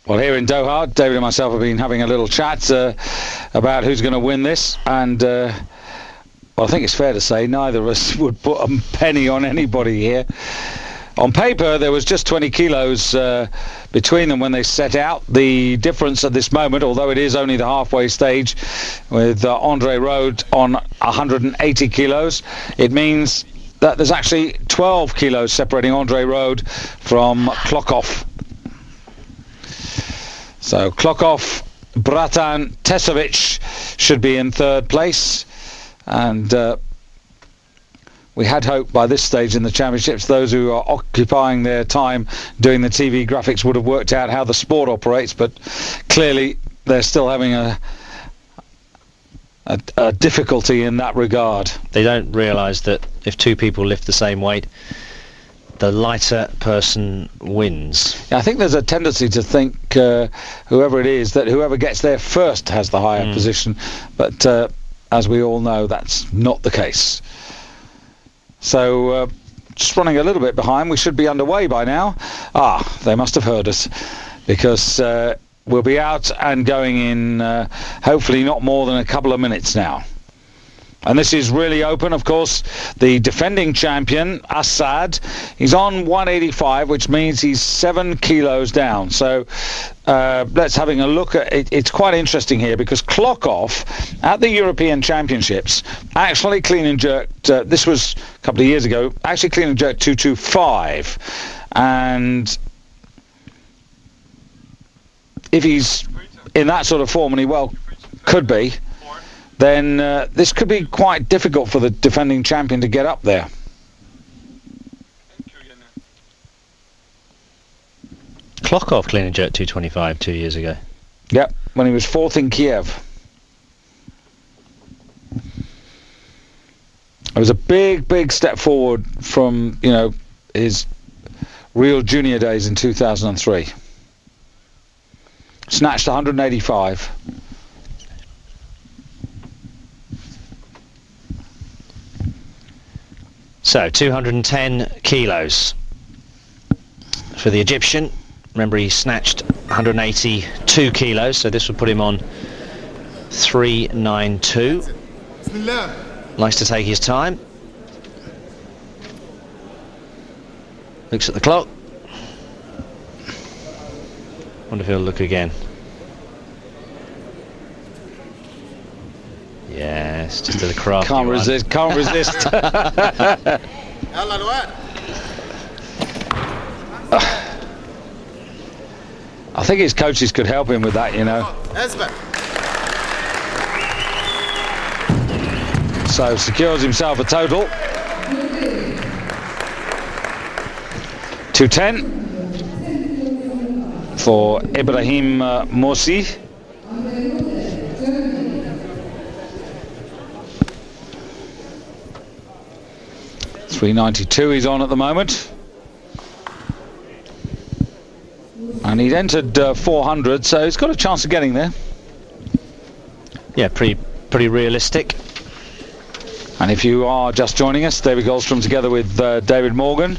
Well, here in Doha, David and myself have been having a little chat about who's going to win this, and well, I think it's fair to say neither of us would put a penny on anybody here. On paper, there was just 20 kilos between them when they set out. The difference at this moment, although it is only the halfway stage, with Andre Rode on 180 kilos, it means that there's actually 12 kilos separating Andre Rode from Klokov. So Klokov, Bratan, Tesovic should be in third place, and we had hoped by this stage in the championships those who are occupying their time doing the TV graphics would have worked out how the sport operates, but clearly they're still having a difficulty in that regard. They don't realise that if two people lift the same weight, the lighter person wins. I think there's a tendency to think whoever it is, that whoever gets there first has the higher position, but as we all know, that's not the case. So just running a little bit behind, we should be underway by now. They must have heard us, because we'll be out and going in hopefully not more than a couple of minutes now. And this is really open, of course. The defending champion, Assad, he's on 185, which means he's 7 kilos down. So let's having a look at it. It's quite interesting here, because Klokov at the European Championships actually clean and jerked, this was a couple of years ago, actually clean and jerked 225. And if he's in that sort of form, and he well could be, then this could be quite difficult for the defending champion to get up there. Klokov clean and jerk 225 2 years ago. Yep, when he was fourth in Kiev. It was a big step forward from, his real junior days in 2003. Snatched 185. So 210 kilos for the Egyptian. Remember, he snatched 182 kilos, so this would put him on 392. Likes to take his time. Looks at the clock. Wonder if he'll look again. Yes, just a crafty Can't resist. I think his coaches could help him with that, So secures himself a total 210 for Ibrahim Morsi. .392 he's on at the moment, and he'd entered 400, so he's got a chance of getting there. Yeah, pretty realistic. And if you are just joining us, David Goldstrom together with David Morgan,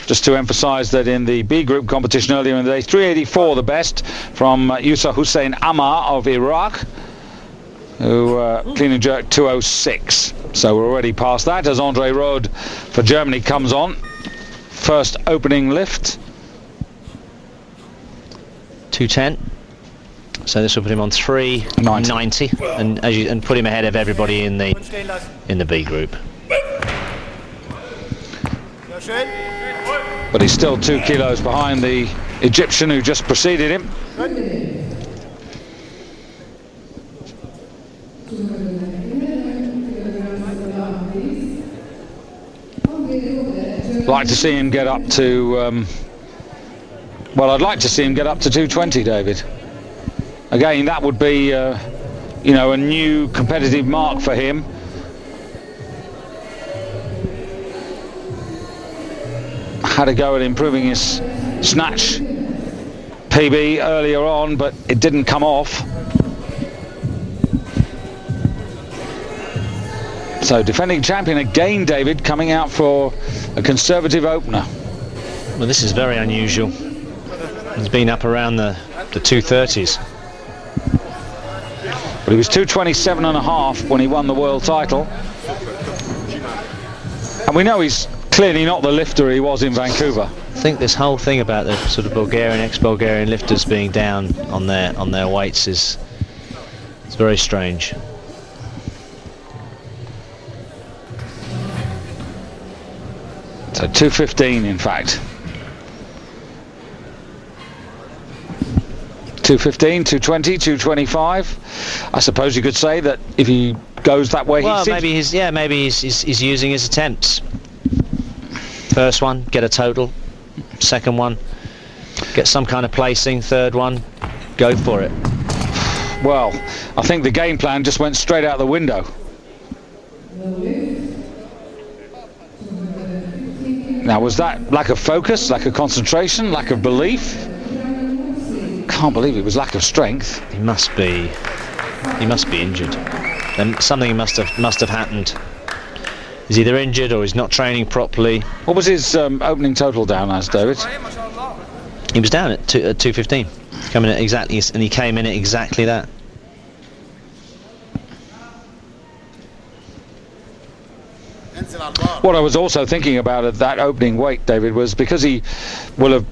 just to emphasize that in the B group competition earlier in the day, 384 the best from Yusa Hussein Ammar of Iraq, who clean and jerk 206. So we're already past that as Andre Rode for Germany comes on. First opening lift. 210. So this will put him on 390 and put him ahead of everybody in the B group. But he's still 2 kilos behind the Egyptian who just preceded him. Like to see him get up to well, I'd like to see him get up to 220, David. Again, that would be a new competitive mark for him. Had a go at improving his snatch PB earlier on, but it didn't come off. So defending champion again, David, coming out for a conservative opener. Well, this is very unusual. He's been up around the the 230s. But he was 227.5 when he won the world title. And we know he's clearly not the lifter he was in Vancouver. I think this whole thing about the sort of Bulgarian, ex-Bulgarian lifters being down on their weights it's very strange. So 215 in fact. 215, 220, 225. I suppose you could say that if he goes that way, well, maybe he's using his attempts. First one, get a total. Second one, get some kind of placing. Third one, go for it. Well, I think the game plan just went straight out the window. Now, was that lack of focus, lack of concentration, lack of belief? Can't believe it was lack of strength. He must be injured. Then something must have happened. He's either injured or he's not training properly. What was his opening total down as, David? He was down at 215, coming at exactly, and he came in at exactly that. What I was also thinking about at that opening weight, David, was because he will have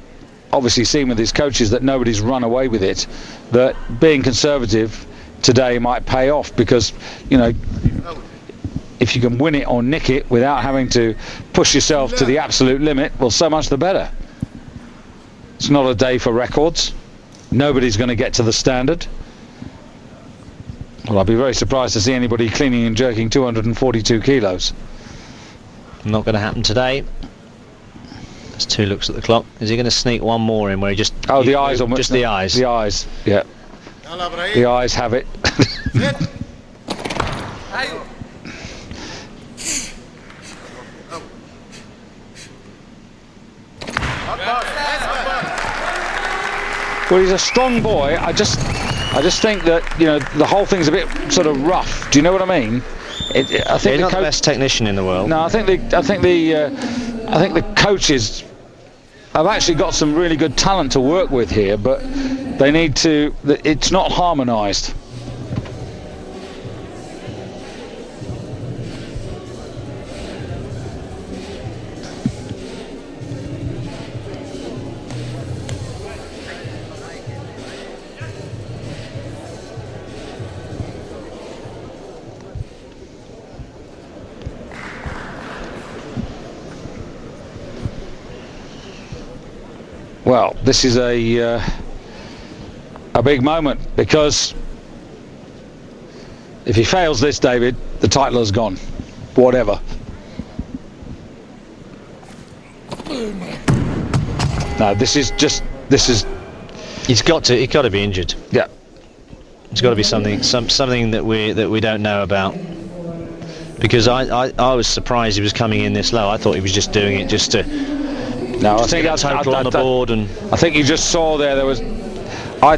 obviously seen with his coaches that nobody's run away with it, that being conservative today might pay off, because, you know, if you can win it or nick it without having to push yourself to the absolute limit, well, so much the better. It's not a day for records. Nobody's going to get to the standard. Well, I'd be very surprised to see anybody cleaning and jerking 242 kilos. Not going to happen today. There's 2 looks at the clock. Is he going to sneak one more in where he just... Oh, the eyes. Just the eyes. The eyes, yeah. The eyes have it. Well, he's a strong boy. I just think that, you know, the whole thing's a bit sort of rough. Do you know what I mean? I think he's not the best technician in the world. No, I think the coaches have actually got some really good talent to work with here, but they need to. It's not harmonised. Well, this is a big moment, because if he fails this, David, the title is gone. Whatever. No, this is. He's got to be injured. Yeah. It's got to be something that we don't know about. Because I was surprised he was coming in this low. I thought he was just doing it just to. No, I think that's total on the board, and I think you just saw there was. I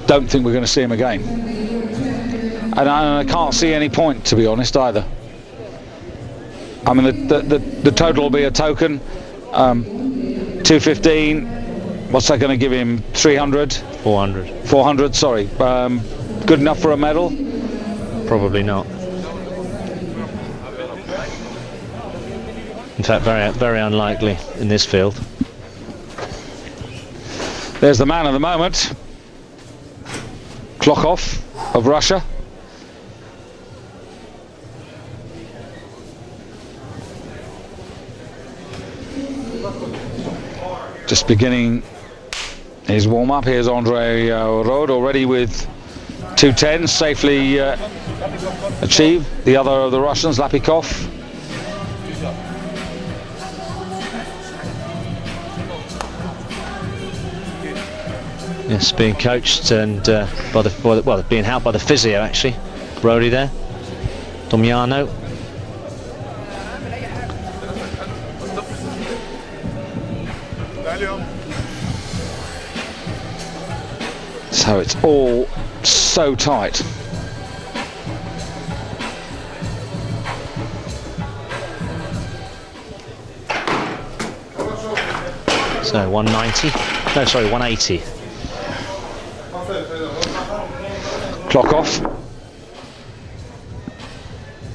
don't think we're going to see him again, and I can't see any point, to be honest, either. I mean, the total will be a token. 215. What's that going to give him? 300. 400. 400. Sorry. Good enough for a medal? Probably not. In fact, very, very unlikely in this field. There's the man of the moment, Klokov of Russia. Just beginning his warm-up. Here's Andrei Rod already with 210, safely achieved. The other of the Russians, Lapikov. Yes, being coached and being helped by the physio, actually. Brody there, Domjano. So it's all so tight. So 190. No, sorry, 180. Clock off.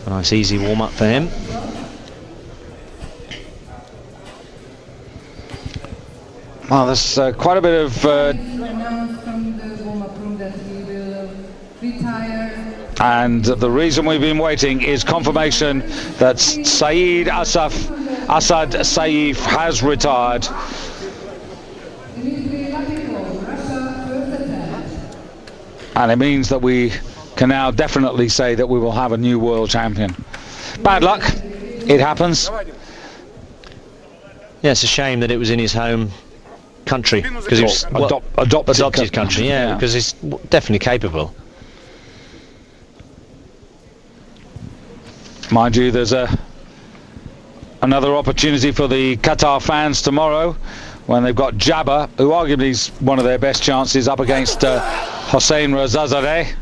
A nice easy warm-up for him. Well, there's quite a bit of... and the reason we've been waiting is confirmation that Saeed Asad Saif has retired. And it means that we can now definitely say that we will have a new world champion. Bad luck, it happens. Yeah, it's a shame that it was in his home country, because he was adopted country. Yeah, because he's definitely capable. Mind you, there's another opportunity for the Qatar fans tomorrow when they've got Jabba, who arguably is one of their best chances, up against Hossein Rezazadeh.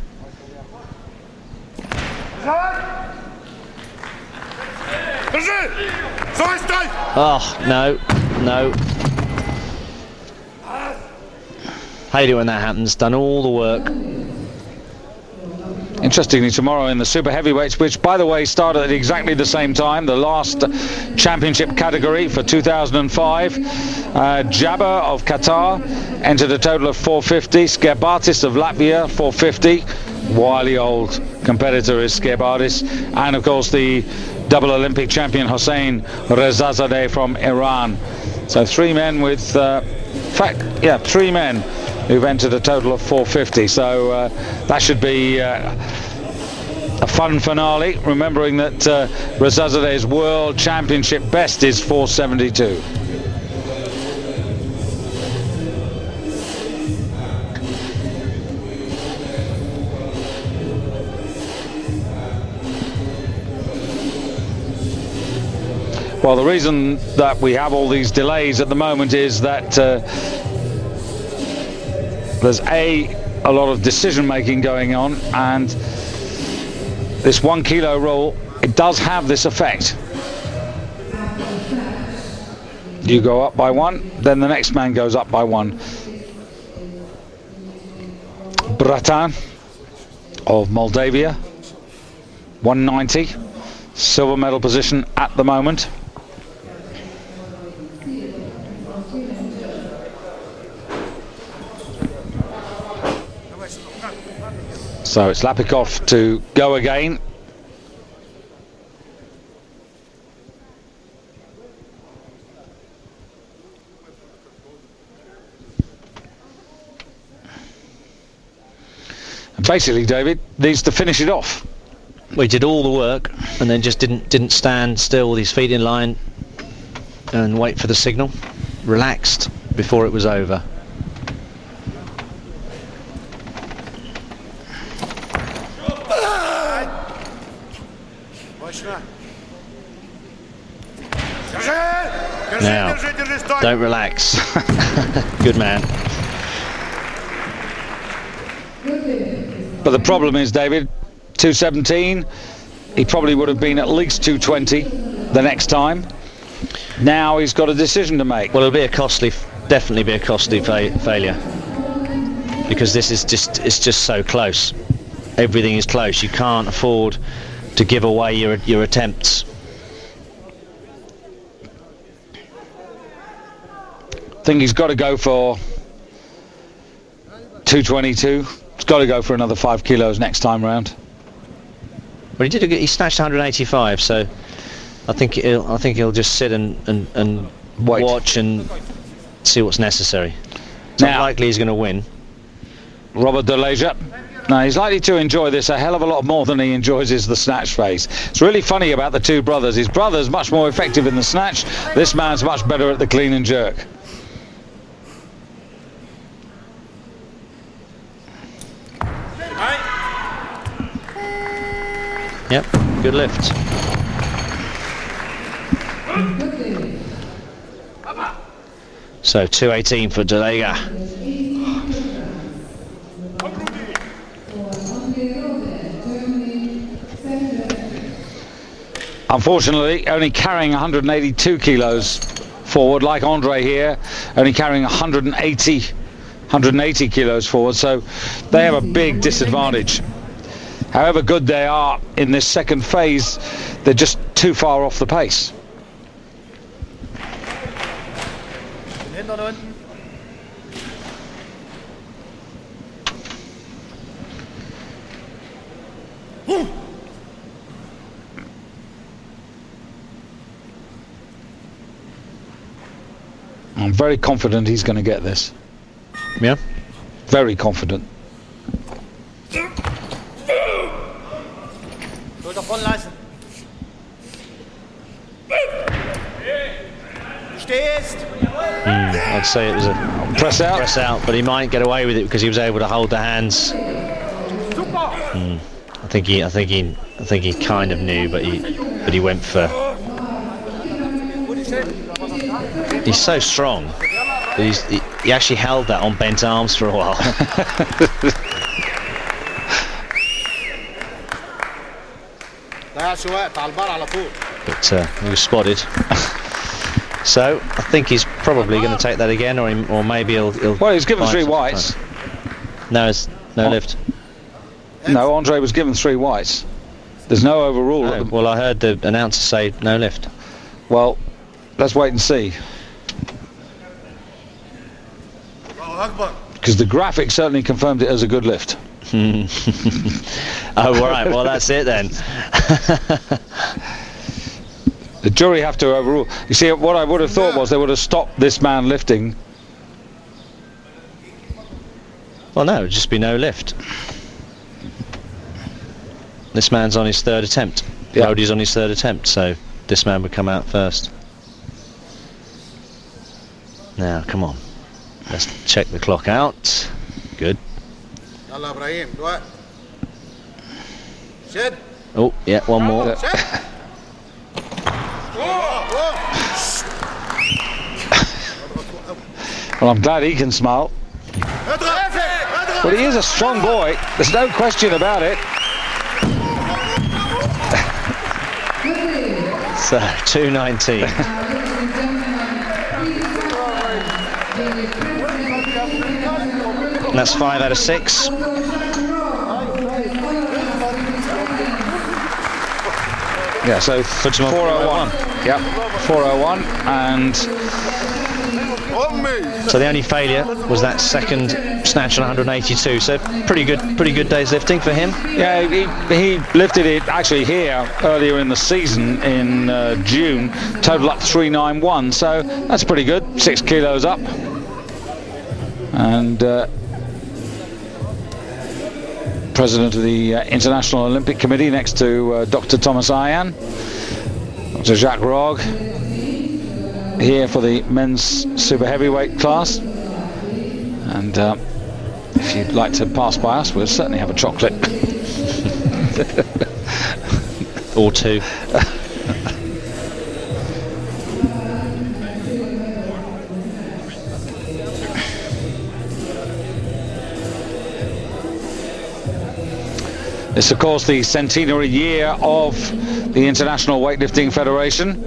Oh, no. Hate it when that happens. Done all the work. Interestingly, tomorrow in the super heavyweights, which by the way started at exactly the same time, the last championship category for 2005, Jabba of Qatar entered a total of 450, Skerbatis of Latvia 450, wily old competitor is Skerbatis, and of course the double Olympic champion Hossein Rezazadeh from Iran. So three men with, three men who've entered a total of 450. So that should be a fun finale, remembering that Rezazadeh's world championship best is 472. Well, the reason that we have all these delays at the moment is that there's a lot of decision making going on, and this 1 kilo rule, it does have this effect. You go up by one, then the next man goes up by one. Bratan of Moldavia, 190, silver medal position at the moment. So it's Lapikov to go again. And basically, David needs to finish it off. We did all the work and then just didn't stand still with his feet in line and wait for the signal. Relaxed before it was over. Now, don't relax. Good man. But the problem is, David, 217, he probably would have been at least 220 the next time. Now he's got a decision to make. Well, it'll be a costly, definitely be a costly failure, because this is it's just so close. Everything is close. You can't afford to give away your attempts. I think he's got to go for 222. He's got to go for another 5 kilos next time round. Well, he snatched 185, so I think he'll just sit and watch and see what's necessary. It's not likely he's going to win. Robert Deleja. Now he's likely to enjoy this a hell of a lot more than he enjoys the snatch phase. It's really funny about the two brothers. His brother's much more effective in the snatch. This man's much better at the clean and jerk. Yep, good lift. So 218 for Delega. Unfortunately, only carrying 182 kilos forward, like Andre here, only carrying 180 180 kilos forward, so they have a big disadvantage. However good they are in this second phase, they're just too far off the pace. I'm very confident he's going to get this. Yeah? Very confident. I'd say it was a Press out, but he might get away with it because he was able to hold the hands. I think he kind of knew, but he went for. He's so strong. But he actually held that on bent arms for a while. But he was spotted. So I think he's probably going to take that again, or maybe he'll. Well, he's given 3 whites. No, it's no lift. No, Andre was given 3 whites. There's no overrule. No, well, I heard the announcer say no lift. Well, let's wait and see. Because the graphic certainly confirmed it as a good lift. Oh, right. Well, that's it then. The jury have to overrule. You see, what I would have thought was they would have stopped this man lifting. Well, no, it'd just be no lift. This man's on his 3rd attempt. Yeah. Brody's on his 3rd attempt, so this man would come out first. Now, come on. Let's check the clock out. Good. Oh, yeah, one more. Well, I'm glad he can smile. But he is a strong boy. There's no question about it. So, 219. And that's 5 out of 6. Yeah, so 401. Yep, 401, and so the only failure was that second snatch on 182. So pretty good day's lifting for him. yeah, he lifted it actually here earlier in the season in June, total up 391. So that's pretty good. 6 kilos up, and president of the International Olympic Committee next to Dr. Thomas Ayan, Dr. Jacques Rogge, here for the men's super heavyweight class. And if you'd like to pass by us, we'll certainly have a chocolate. Or 2. It's of course the centenary year of the International Weightlifting Federation.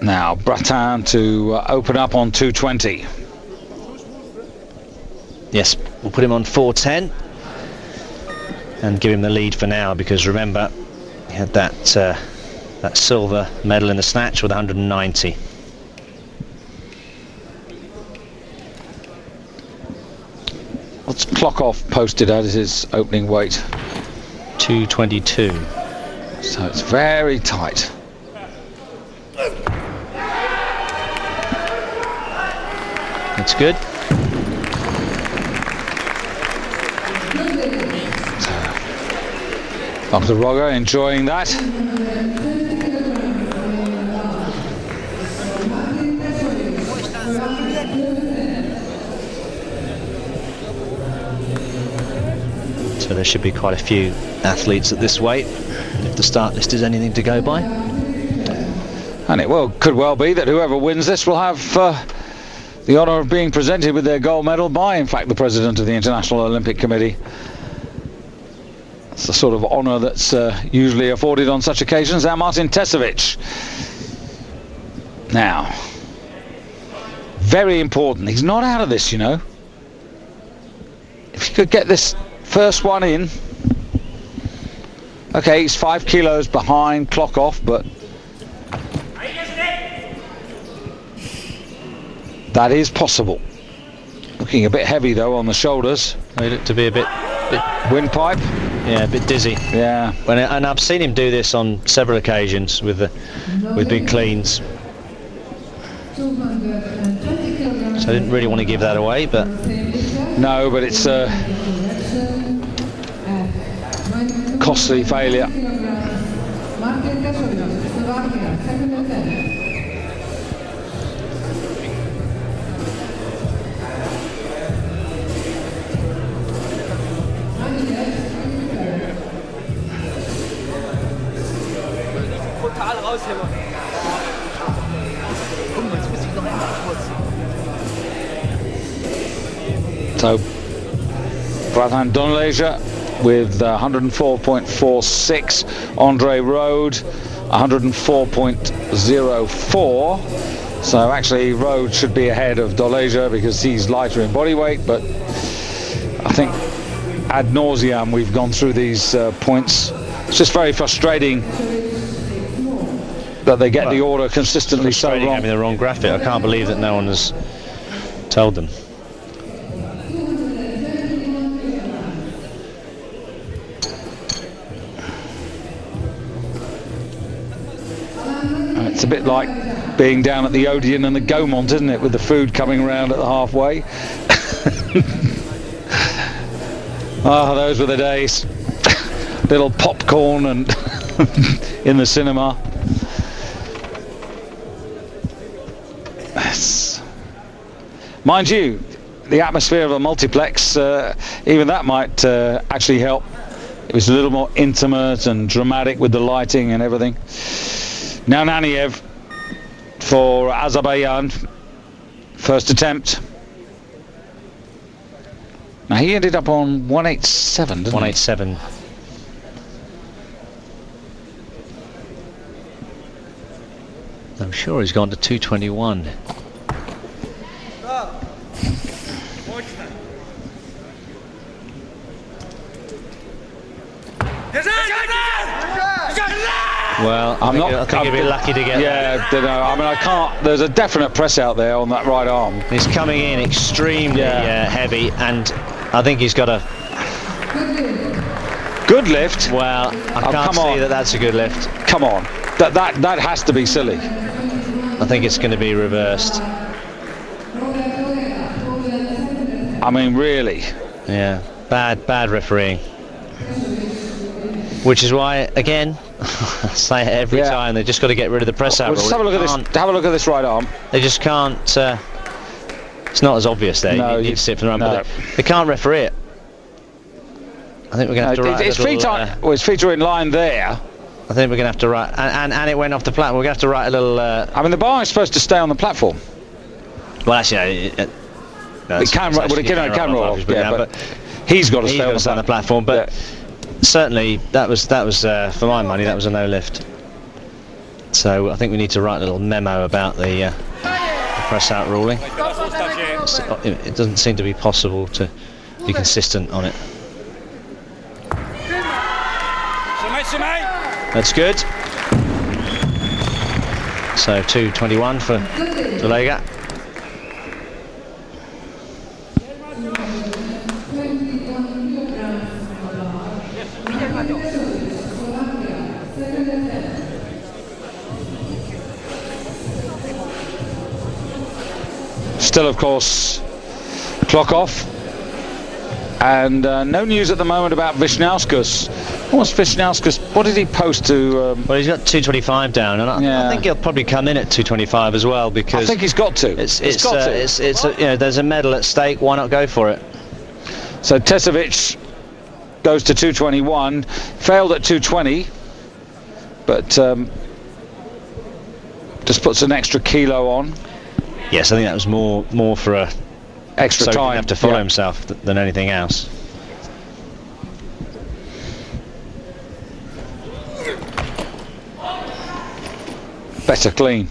Now Bratin to open up on 220. Yes, we'll put him on 410 and give him the lead for now, because remember he had that silver medal in the snatch with 190. What's clock off posted at his opening weight? 222. So it's very tight. That's good. Dr. Rogge enjoying that. So there should be quite a few athletes at this weight, if the start list is anything to go by. And it could well be that whoever wins this will have the honour of being presented with their gold medal by, in fact, the president of the International Olympic Committee. It's the sort of honour that's usually afforded on such occasions. Now Martin Tesovic. Now, very important. He's not out of this, you know. If he could get this first one in. Okay, he's 5 kilos behind clock off, but that is possible. Looking a bit heavy though on the shoulders. They look to be a bit windpipe. Yeah, a bit dizzy. Yeah. And I've seen him do this on several occasions with big cleans. So I didn't really want to give that away, but no, but it's a costly failure. So, Pradhan Donleja with 104.46, Andre Rode 104.04. So actually Rode should be ahead of Donleja because he's lighter in body weight, but I think ad nauseam we've gone through these points. It's just very frustrating that they get the order consistently so wrong. Having the wrong graphic. I can't believe that no one has told them. It's a bit like being down at the Odeon and the Gaumont, isn't it, with the food coming around at the halfway. Ah, those were the days. Little popcorn and in the cinema. Yes. Mind you, the atmosphere of a multiplex, even that might actually help. It was a little more intimate and dramatic with the lighting and everything. Now Naniev for Azerbaijan, first attempt. Now he ended up on 187, didn't 187. he? I'm sure he's gone to 221. Well, I think he'll be lucky to get that. Yeah, I mean, I can't. There's a definite press out there on that right arm. He's coming in extremely heavy, and I think he's got a good lift. Well, I can't see that that's a good lift. Come on, that has to be silly. I think it's going to be reversed. I mean, really. Yeah, bad refereeing. Which is why, again, I say it every time, they've just got to get rid of the press out. Just have a look at this. Have a look at this right arm. They just can't. It's not as obvious there. No, you need to sit for the run, but they can't referee it. I think we're going to have to write his feet are in line there. I think we're going to have to write, and it went off the platform. We're going to have to write a little. I mean, the bar is supposed to stay on the platform. Well, actually, it can roll off. But he's got to stay on the platform. But certainly, that was for my money, that was a no lift. So I think we need to write a little memo about the press out ruling. It doesn't seem to be possible to be consistent on it. That's good. So 221 for Dolega. Still, of course, clock off. And no news at the moment about Wisniauskas. What's Wisniauskas? What did he post to? Well, he's got 225 down, and I think he'll probably come in at 225 as well, because I think he's got to. It's there's a medal at stake. Why not go for it? So Tesovic goes to 221, failed at 220, but just puts an extra kilo on. Yes, I think that was more for a extra so time. He didn't have to follow himself than anything else. better clean.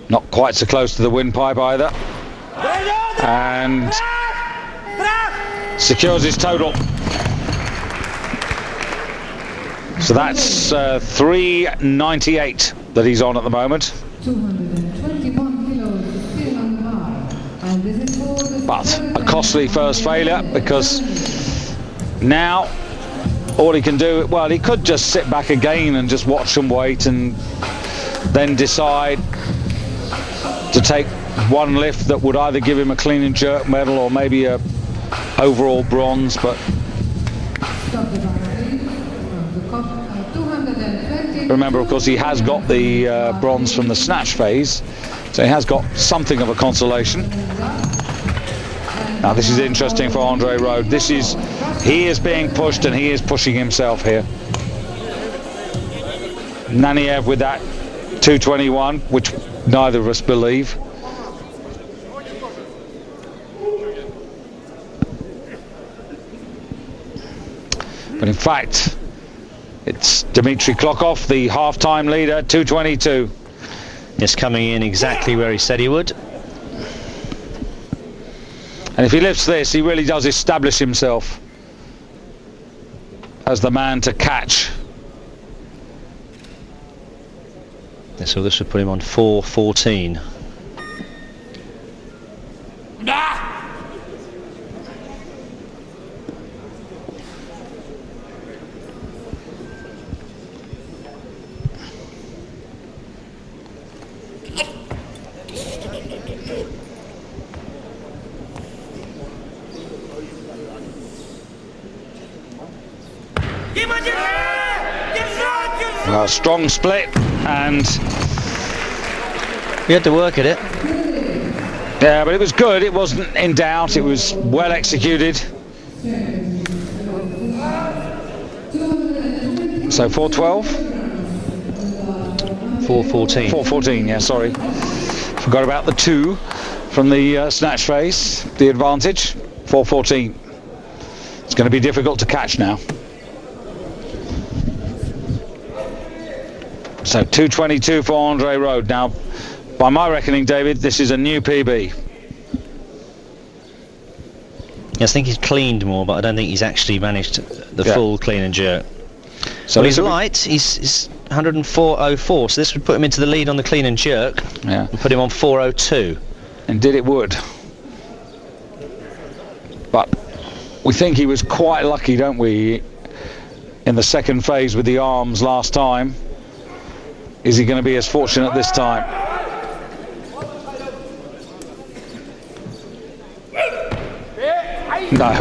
Not quite so close to the windpipe either. And secures his total. So that's 398 that he's on at the moment. 221 kilos still on the bar. And this is for the But a costly first failure, because now all he can do, well, he could just sit back again and just watch them wait and then decide to take one lift that would either give him a clean and jerk medal or maybe a overall bronze. But remember, of course, he has got the bronze from the snatch phase, so he has got something of a consolation. Now this is interesting for Andre Rode. He is being pushed and he is pushing himself here. Naniev with that 221, which neither of us believe. But in fact, it's Dmitry Klokov, the half-time leader, 222. It's coming in exactly where he said he would. And if he lifts this, he really does establish himself as the man to catch. So this would put him on 4:14. A strong split, and he had to work at it. Yeah, but it was good. It wasn't in doubt. It was well executed. So 412? 4:14. 4:14, yeah, sorry. Forgot about the 2 from the snatch phase, the advantage. 4:14. It's going to be difficult to catch now. So 222 for Andre Rode. Now, by my reckoning, David, this is a new PB. Yes, I think he's cleaned more, but I don't think he's actually managed the full clean and jerk. So well, he's light. He's 104.04, so this would put him into the lead on the clean and jerk. Yeah. And put him on 4:02. Indeed it would. But we think he was quite lucky, don't we, in the second phase with the arms last time. Is he going to be as fortunate this time? No.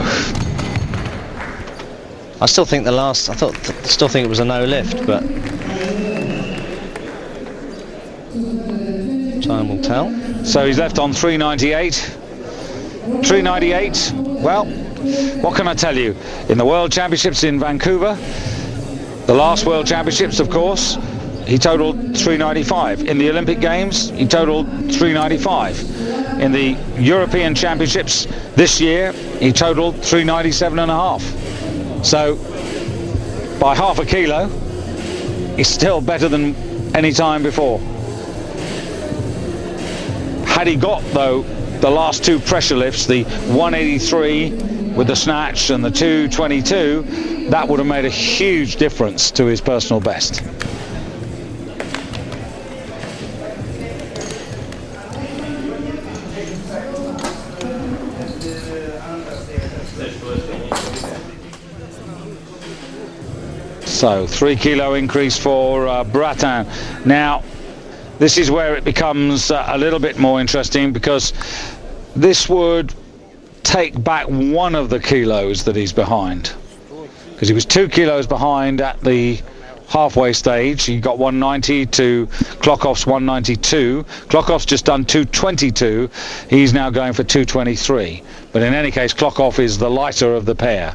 I still think still think it was a no lift, but time will tell. So he's left on 398. 398. Well, what can I tell you? In the World Championships in Vancouver, the last World Championships, of course, he totaled 395. In the Olympic Games, he totaled 395. In the European Championships this year, he totaled 397.5. So, by half a kilo, he's still better than any time before. Had he got, though, the last 2 pressure lifts, the 183 with the snatch and the 222, that would have made a huge difference to his personal best. So 3 kilo increase for Bratin. Now this is where it becomes a little bit more interesting, because this would take back 1 of the kilos that he's behind, because he was 2 kilos behind at the halfway stage. He got 190 to Klokov's 192. Klokov's just done 222. He's now going for 223. But in any case, Klokov is the lighter of the pair.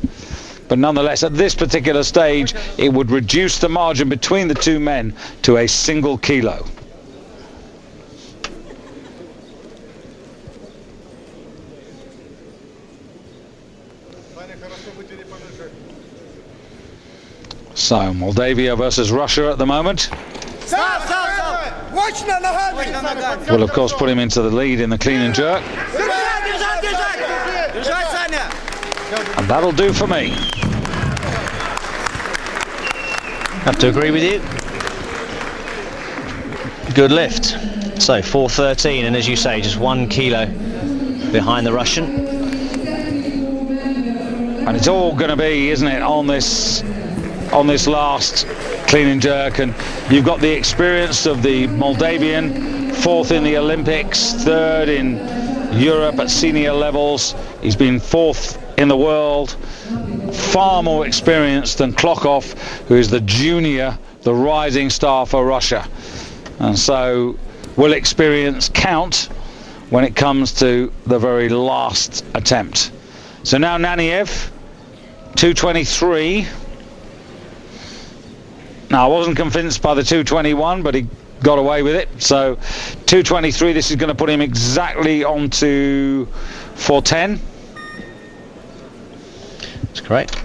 But nonetheless, at this particular stage, it would reduce the margin between the 2 men to a single kilo. So Moldavia versus Russia at the moment. will of course put him into the lead in the clean and jerk. And that'll do for me. Have to agree with you. Good lift. So 4:13, and as you say, just 1 kilo behind the Russian. And it's all going to be, isn't it, on this last clean and jerk. And you've got the experience of the Moldavian, 4th in the Olympics, 3rd in Europe at senior levels. He's been 4th in the world, far more experienced than Klokov, who is the junior, the rising star for Russia. And so will experience count when it comes to the very last attempt. So now Naniev, 2:23. Now I wasn't convinced by the 2:21, but he got away with it. So 2:23, this is going to put him exactly onto 4:10. That's correct.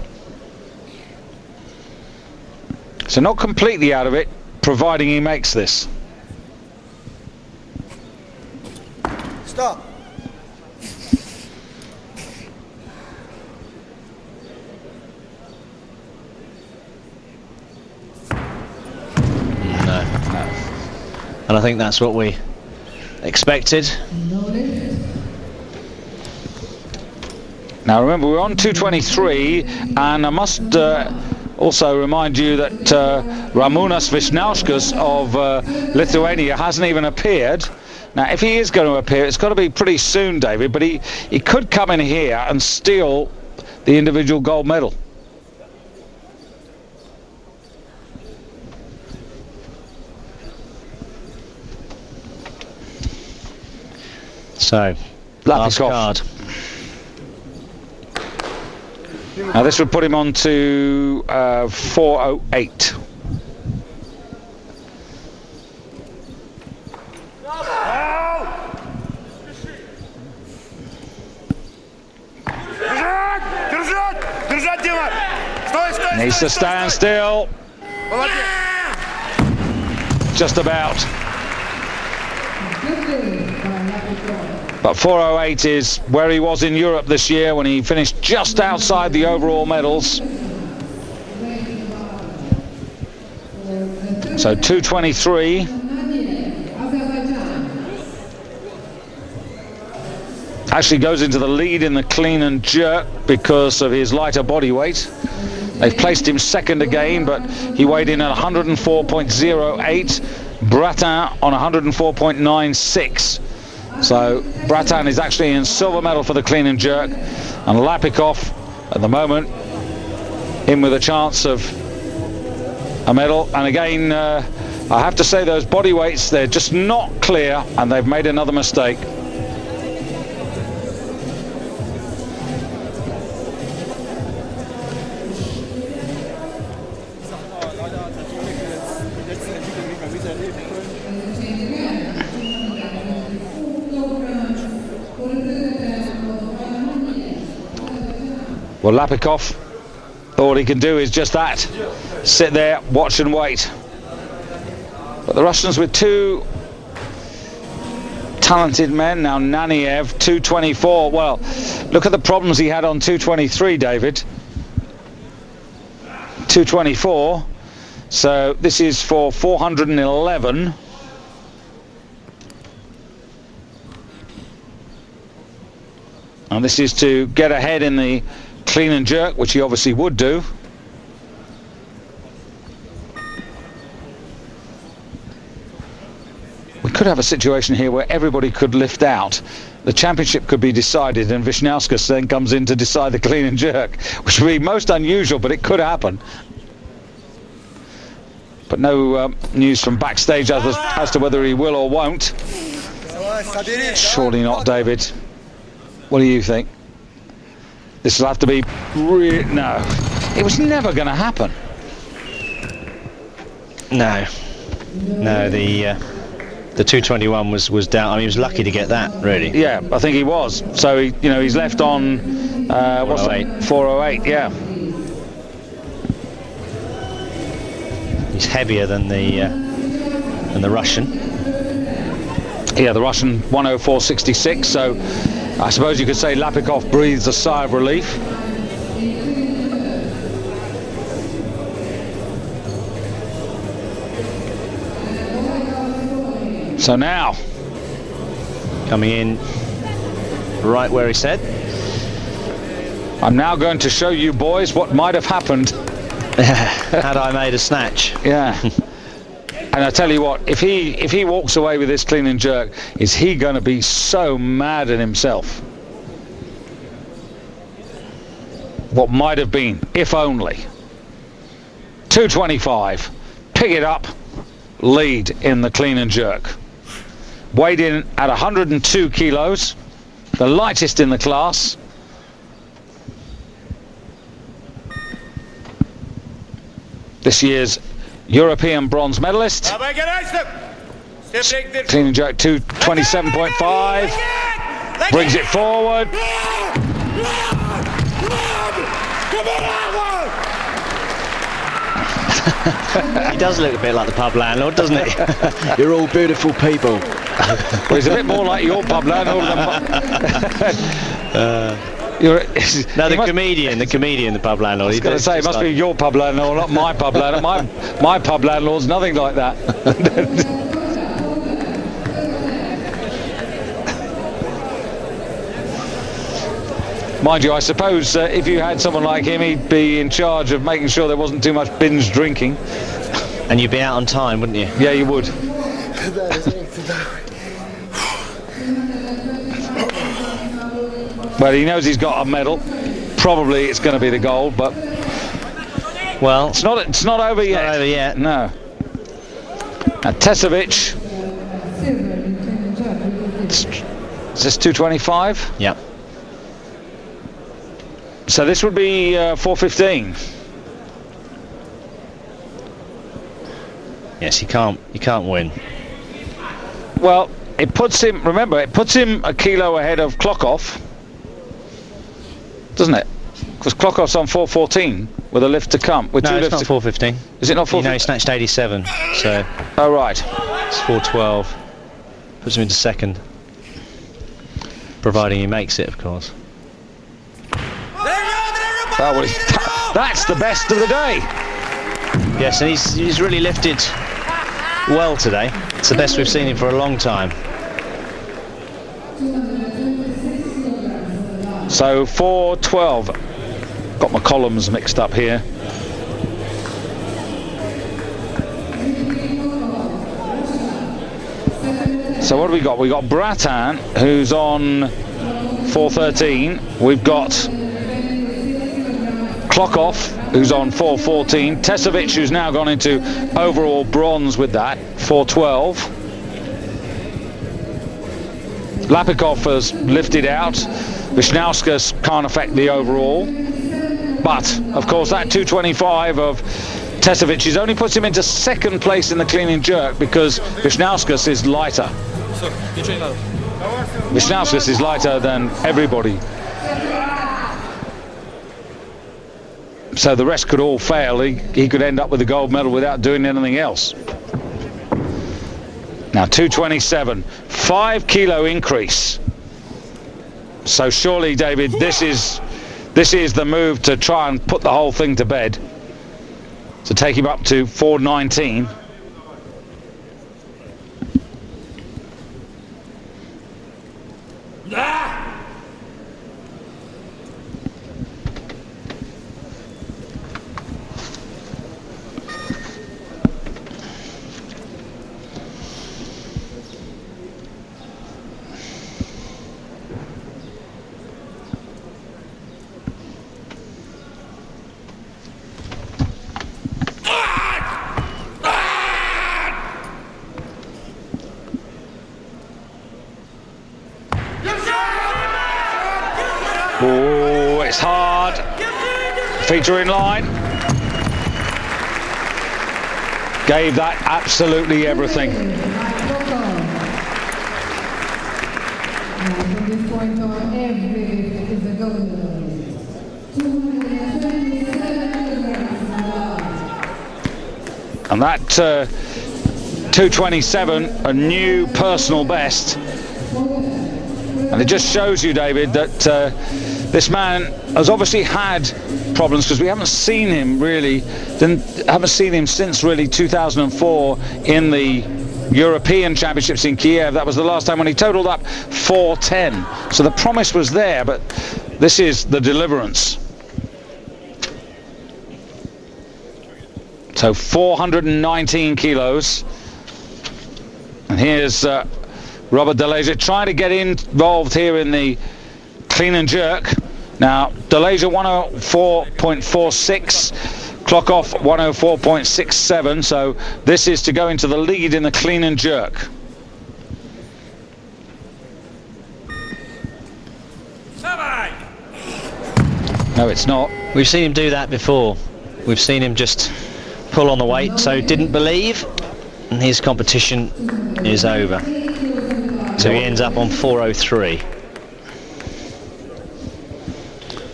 So not completely out of it, providing he makes this. Stop. No. And I think that's what we expected. Now remember, we're on 2:23, and I must also remind you that Ramūnas Vyšniauskas of Lithuania hasn't even appeared. Now if he is going to appear, it's got to be pretty soon, David, but he could come in here and steal the individual gold medal. So, last card. Now this would put him on to 4:08. Needs to stand still. Just about. But 4:08 is where he was in Europe this year when he finished just outside the overall medals. So 2:23. Actually goes into the lead in the clean and jerk because of his lighter body weight. They've placed him second again, but he weighed in at 104.08. Bratin on 104.96. So Bratin is actually in silver medal for the clean and jerk, and Lapikov at the moment in with a chance of a medal. And again, I have to say those body weights, they're just not clear, and they've made another mistake. Well, Lapikov, all he can do is just that. Sit there, watch and wait. But the Russians with two talented men. Now Naniev, 2:24. Well, look at the problems he had on 2:23, David. 2:24. So this is for 411. And this is to get ahead in the clean and jerk, which he obviously would do. We could have a situation here where everybody could lift out. The championship could be decided, and Vyšniauskas then comes in to decide the clean and jerk, which would be most unusual, but it could happen. But no news from backstage as to whether he will or won't. Surely not, David. What do you think? This will have to be... No. It was never going to happen. No. No, the 2:21 was down. I mean, he was lucky to get that, really. Yeah, I think he was. So, he's left on... what's that? 4:08, yeah. He's heavier than the and the Russian. Yeah, the Russian 104.66. So I suppose you could say Lapikov breathes a sigh of relief. So now, coming in right where he said. I'm now going to show you boys what might have happened had I made a snatch. Yeah. And I tell you what, if he walks away with this clean and jerk, is he going to be so mad at himself? What might have been, if only. 225, pick it up, lead in the clean and jerk. Weighed in at 102 kilos, the lightest in the class. This year's European bronze medalist. Clean and jerk 227.5. Brings it forward. He does look a bit like the pub landlord, doesn't he? You're all beautiful people. Well, he's a bit more like your pub landlord than the comedian, the pub landlord. I was going to say, it must be your pub landlord, not my pub landlord. My pub landlord's nothing like that. Mind you, I suppose if you had someone like him, he'd be in charge of making sure there wasn't too much binge drinking. And you'd be out on time, wouldn't you? Yeah, you would. Well, he knows he's got a medal. Probably it's going to be the gold, but well, it's not over yet. Not over yet. No. Now Tesovic. Is this 225? Yeah. So this would be 415. Yes, you can't win. Well, it puts him. Remember, it puts him a kilo ahead of Klokov, doesn't it? Because Klokov's on 414 with a lift to come. With no, two it's lifts not 415. Is it not 415? You know, he snatched 87. So. Oh right. It's 412. Puts him into second, providing he makes it, of course. Well, that's the best of the day. Yes, and he's really lifted well today. It's the best we've seen him for a long time. So 412. Got my columns mixed up here. So what do we got? We got Bratan, who's on 413. We've got Klokov, who's on 414. Tesovic, who's now gone into overall bronze with that, 412. Lapikov has lifted out. Wisnauskas can't affect the overall. But, of course, that 225 of Tesovic only puts him into second place in the clean and jerk because Wisnauskas is lighter. Wisnauskas is lighter than everybody. So the rest could all fail. He could end up with the gold medal without doing anything else. Now 227, 5 kilo increase. So surely, David, this is the move to try and put the whole thing to bed. To take him up to 419. Oh, it's hard. Feature in line. Gave that absolutely everything. From this point on, every lift is a gold medal. 227 And that 2:27, a new personal best. And it just shows you, David, that this man has obviously had problems, because we haven't seen him really, haven't seen him since really 2004 in the European Championships in Kiev. That was the last time when he totaled up 4:10. So the promise was there, but this is the deliverance. So 419 kilos. And here's Robert Deleja trying to get involved here in the clean and jerk. Now, Deleja 104.46, clock off 104.67, so this is to go into the lead in the clean and jerk. No, it's not. We've seen him do that before. We've seen him just pull on the weight, so didn't believe, and his competition is over. So he ends up on 4:03.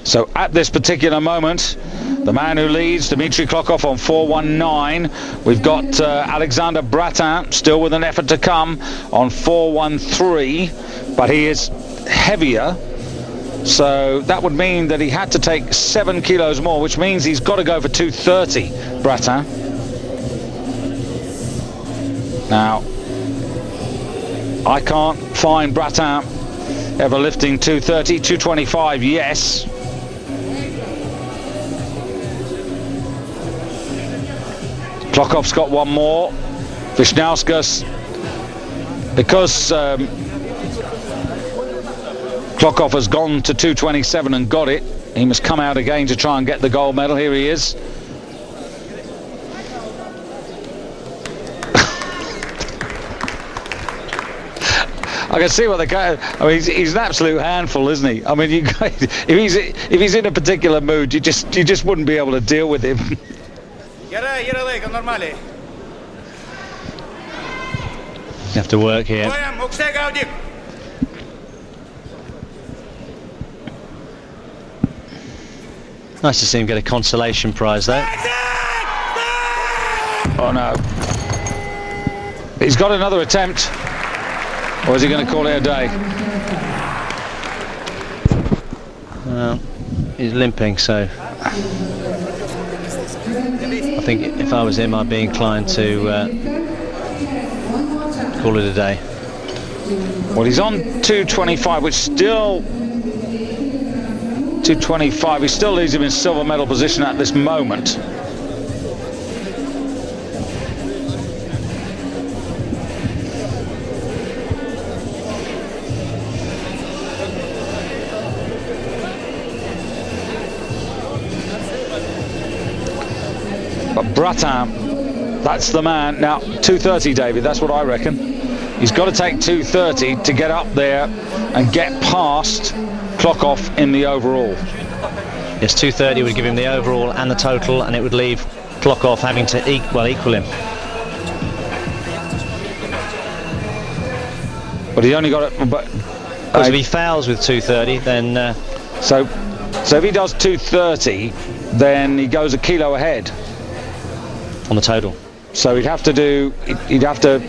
So at this particular moment, the man who leads, Dmitry Klokov, on 4:19. We've got Alexander Bratin still with an effort to come on 4:13, but he is heavier. So that would mean that he had to take 7 kilos more, which means he's got to go for 2:30, Bratin. Now, I can't find Bratin ever lifting 2:30, 2:25, yes. Klokov's got one more. Vishnauskas, because Klokov has gone to 2:27 and got it, he must come out again to try and get the gold medal. Here he is. I can see what the guy. I mean, he's an absolute handful, isn't he? I mean, if he's in a particular mood, you just wouldn't be able to deal with him. You have to work here. Nice to see him get a consolation prize, though. Oh no! He's got another attempt. Or is he going to call it a day? Well, he's limping, so I think if I was him, I'd be inclined to call it a day. Well, he's on 2:25, which still 2:25. He still leaves him in silver medal position at this moment. But Bratin, that's the man. Now, 2:30, David, that's what I reckon. He's got to take 2:30 to get up there and get past Klokov in the overall. Yes, 2:30 would give him the overall and the total, and it would leave Klokov having to equal him. But he only got it. But if he fouls with 2:30, then so if he does 2:30, then he goes a kilo ahead on the total. So he'd have to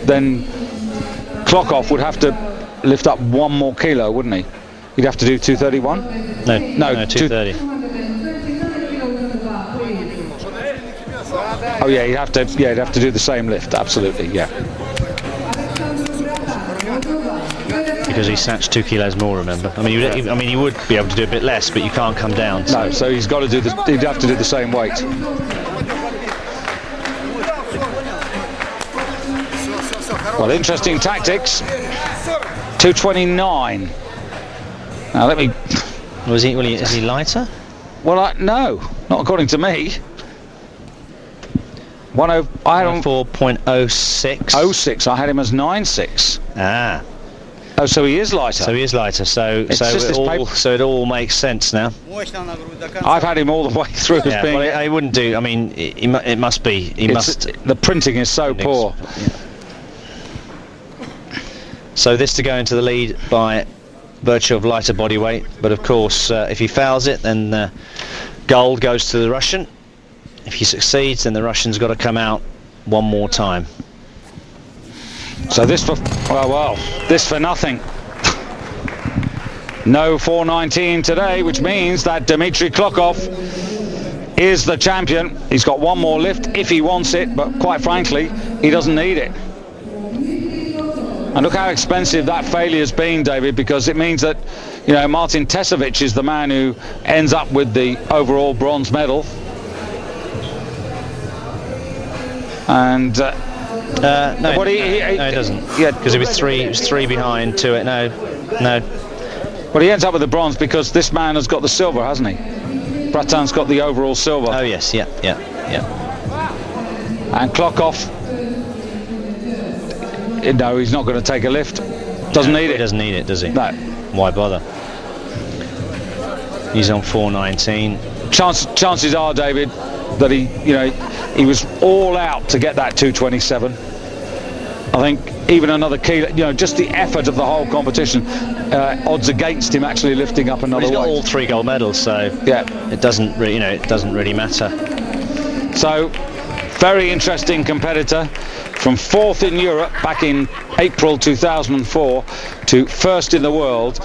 then Klokov would have to lift up 1 more kilo, wouldn't he? He'd have to do 2:31. No, 2:30. Oh yeah, he'd have to do the same lift. Absolutely, yeah. Because he snatched 2 kilos more. Remember, I mean, he would be able to do a bit less, but you can't come down. So. No, so he's got to do he'd have to do the same weight. Well, interesting tactics. 2:29. Now let me. Is he lighter? Well, no, not according to me. 4.06. 06. I had him as 9.6. Ah. Oh, so he is lighter. So it all makes sense now. I've had him all the way through as being. Well, I wouldn't do. I mean, it must be. The printing is so poor. Yeah. So this to go into the lead by virtue of lighter body weight, but of course if he fouls it, then gold goes to the Russian. If he succeeds, then the Russian's got to come out one more time. So this for, this for nothing. No 419 today, which means that Dmitry Klokov is the champion. He's got one more lift if he wants it, but quite frankly, he doesn't need it. And look how expensive that failure's been, David, because it means that, you know, Martin Tesevich is the man who ends up with the overall bronze medal. And no, he doesn't. Yeah, because it was three behind to it. No. Well, he ends up with the bronze because this man has got the silver, hasn't he? Bratan's got the overall silver. Oh yes, yeah. And Klokov, no, he's not going to take a lift. Doesn't need it. He doesn't need it, does he? No. Why bother? He's on 419. Chances are, David, that he was all out to get that 227. I think even another kilo, just the effort of the whole competition, odds against him actually lifting up another weight. He's got all 3 gold medals, so yeah, it doesn't really matter. So, very interesting competitor. From 4th in Europe back in April 2004 to 1st in the world,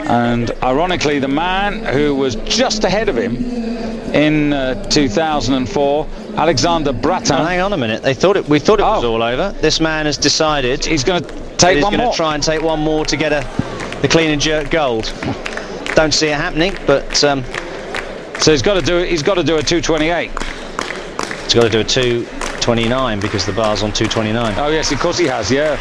and ironically the man who was just ahead of him in 2004, Alexander Bratan. Oh, hang on a minute, we thought it was all over. This man has decided he's going to take one more. He's going to try and take one more to get the clean and jerk gold. Don't see it happening, but so he's got to do it. He's got to do a 228. He's got to do a 229 because the bar's on 229. Oh yes, of course he has. Yeah.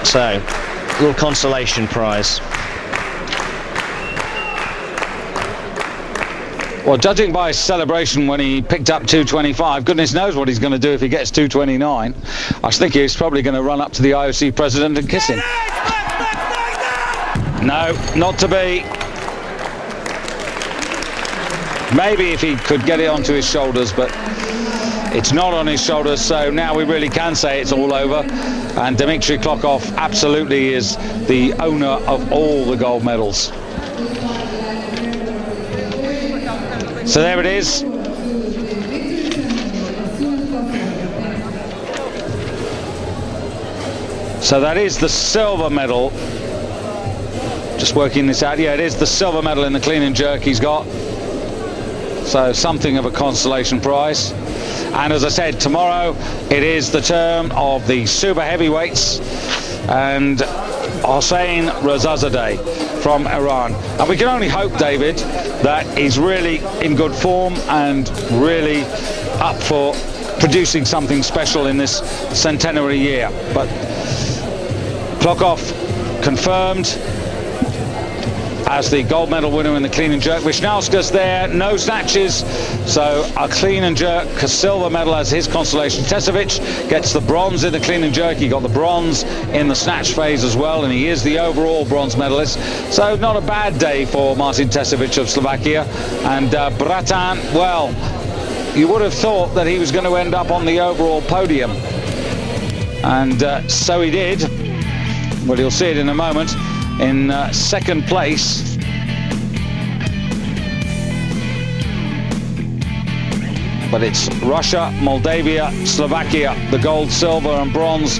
So, a little consolation prize. Well, judging by his celebration when he picked up 225, goodness knows what he's going to do if he gets 229. I think he's probably going to run up to the IOC president and kiss him. No, not to be. Maybe if he could get it onto his shoulders, but it's not on his shoulders, so now we really can say it's all over. And Dmitry Klokov absolutely is the owner of all the gold medals. So there it is. So that is the silver medal. Just working this out. Yeah, it is the silver medal in the clean and jerk he's got. So something of a consolation prize. And as I said, tomorrow it is the turn of the super heavyweights and Hossein Rezazadeh from Iran. And we can only hope, David, that he's really in good form and really up for producing something special in this centenary year. But Klokov confirmed as the gold medal winner in the clean and jerk. Wisnauskas there, no snatches, so a clean and jerk, a silver medal as his consolation. Tesevich gets the bronze in the clean and jerk. He got the bronze in the snatch phase as well, and he is the overall bronze medalist. So not a bad day for Martin Tesevich of Slovakia. And Bratan, well, you would have thought that he was going to end up on the overall podium, and so he did. Well, you'll see it in a moment. In second place, but it's Russia, Moldavia, Slovakia, the gold, silver and bronze